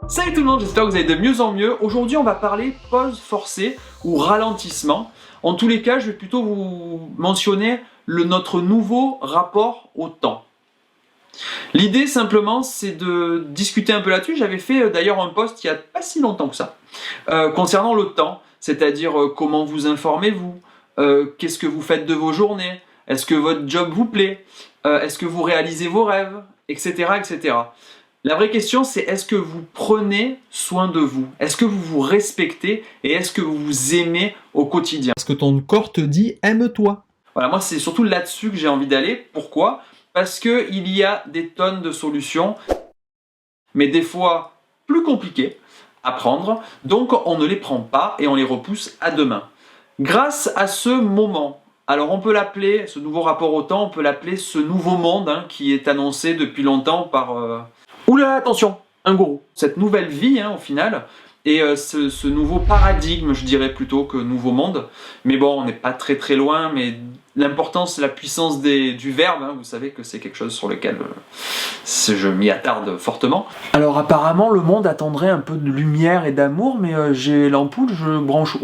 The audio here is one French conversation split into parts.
Salut tout le monde, j'espère que vous allez de mieux en mieux. Aujourd'hui, on va parler pause forcée ou ralentissement. En tous les cas, je vais plutôt vous mentionner notre nouveau rapport au temps. L'idée simplement, c'est de discuter un peu là-dessus. J'avais fait d'ailleurs un post il n'y a pas si longtemps que ça, concernant le temps, c'est-à-dire comment vous informez-vous, qu'est-ce que vous faites de vos journées, est-ce que votre job vous plaît, est-ce que vous réalisez vos rêves, etc., etc. La vraie question, c'est est-ce que vous prenez soin de vous? Est-ce que vous vous respectez et est-ce que vous vous aimez au quotidien? Parce que ton corps te dit « aime-toi ». Voilà, moi c'est surtout là-dessus que j'ai envie d'aller. Pourquoi? Parce qu'il y a des tonnes de solutions, mais des fois plus compliquées à prendre, donc on ne les prend pas et on les repousse à demain. Grâce à ce moment, alors on peut l'appeler, ce nouveau rapport au temps, on peut l'appeler ce nouveau monde qui est annoncé depuis longtemps par... Oula, attention, un gourou. Cette nouvelle vie, au final, et ce nouveau paradigme, je dirais plutôt que nouveau monde. Mais bon, on n'est pas très très loin, mais l'importance, la puissance du verbe, vous savez que c'est quelque chose sur lequel je m'y attarde fortement. Alors apparemment, le monde attendrait un peu de lumière et d'amour, mais j'ai l'ampoule, je branche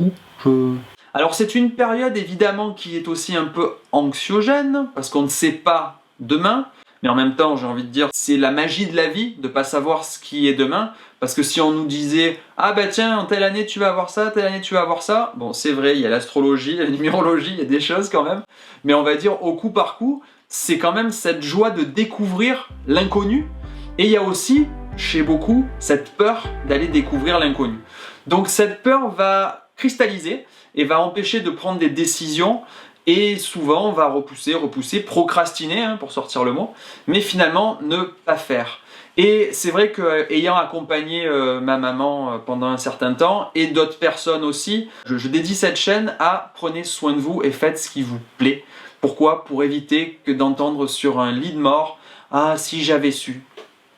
où? Alors c'est une période évidemment qui est aussi un peu anxiogène, parce qu'on ne sait pas demain. Mais en même temps, j'ai envie de dire, c'est la magie de la vie de pas savoir ce qui est demain. Parce que si on nous disait « Ah bah tiens, en telle année tu vas avoir ça, telle année tu vas avoir ça », bon c'est vrai, il y a l'astrologie, il y a la numérologie, il y a des choses quand même. Mais on va dire au coup par coup, c'est quand même cette joie de découvrir l'inconnu. Et il y a aussi, chez beaucoup, cette peur d'aller découvrir l'inconnu. Donc cette peur va cristalliser et va empêcher de prendre des décisions. Et souvent, on va repousser, procrastiner, pour sortir le mot, mais finalement, ne pas faire. Et c'est vrai qu'ayant accompagné ma maman pendant un certain temps, et d'autres personnes aussi, je dédie cette chaîne à prenez soin de vous et faites ce qui vous plaît. Pourquoi? Pour éviter que d'entendre sur un lit de mort « Ah, si j'avais su ».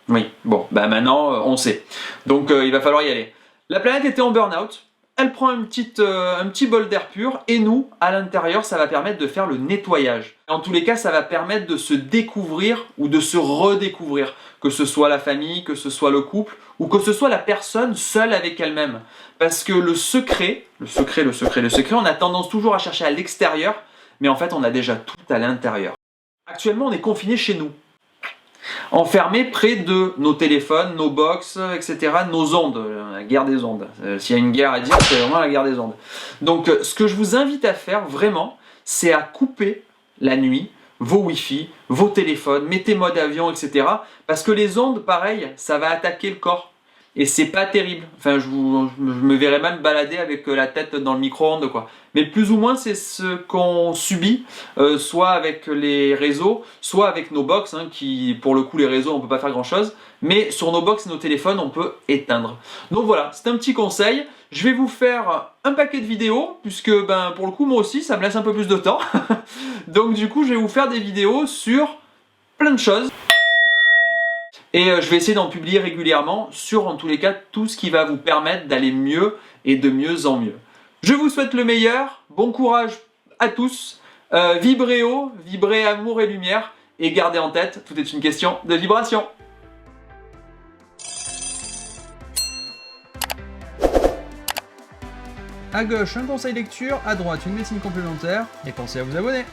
Oui, bon, maintenant, on sait. Donc, il va falloir y aller. La planète était en burn-out. Elle prend un petit bol d'air pur et nous, à l'intérieur, ça va permettre de faire le nettoyage. En tous les cas, ça va permettre de se découvrir ou de se redécouvrir, que ce soit la famille, que ce soit le couple ou que ce soit la personne seule avec elle-même. Parce que le secret, on a tendance toujours à chercher à l'extérieur, mais en fait, on a déjà tout à l'intérieur. Actuellement, on est confiné chez nous. Enfermés près de nos téléphones, nos box, etc., nos ondes, la guerre des ondes. S'il y a une guerre à dire, c'est vraiment la guerre des ondes. Donc ce que je vous invite à faire vraiment, c'est à couper la nuit vos Wi-Fi, vos téléphones, mettez mode avion, etc. Parce que les ondes, pareil, ça va attaquer le corps. Et c'est pas terrible. Enfin, je me verrais même balader avec la tête dans le micro-ondes, quoi. Mais plus ou moins, c'est ce qu'on subit, soit avec les réseaux, soit avec nos box, qui, pour le coup, les réseaux, on peut pas faire grand-chose. Mais sur nos box et nos téléphones, on peut éteindre. Donc voilà, c'est un petit conseil. Je vais vous faire un paquet de vidéos, puisque, pour le coup, moi aussi, ça me laisse un peu plus de temps. Donc du coup, je vais vous faire des vidéos sur plein de choses. Et je vais essayer d'en publier régulièrement sur, en tous les cas, tout ce qui va vous permettre d'aller mieux et de mieux en mieux. Je vous souhaite le meilleur, bon courage à tous, vibrez haut, vibrez amour et lumière, et gardez en tête, tout est une question de vibration. À gauche, un conseil lecture, à droite, une médecine complémentaire, et pensez à vous abonner.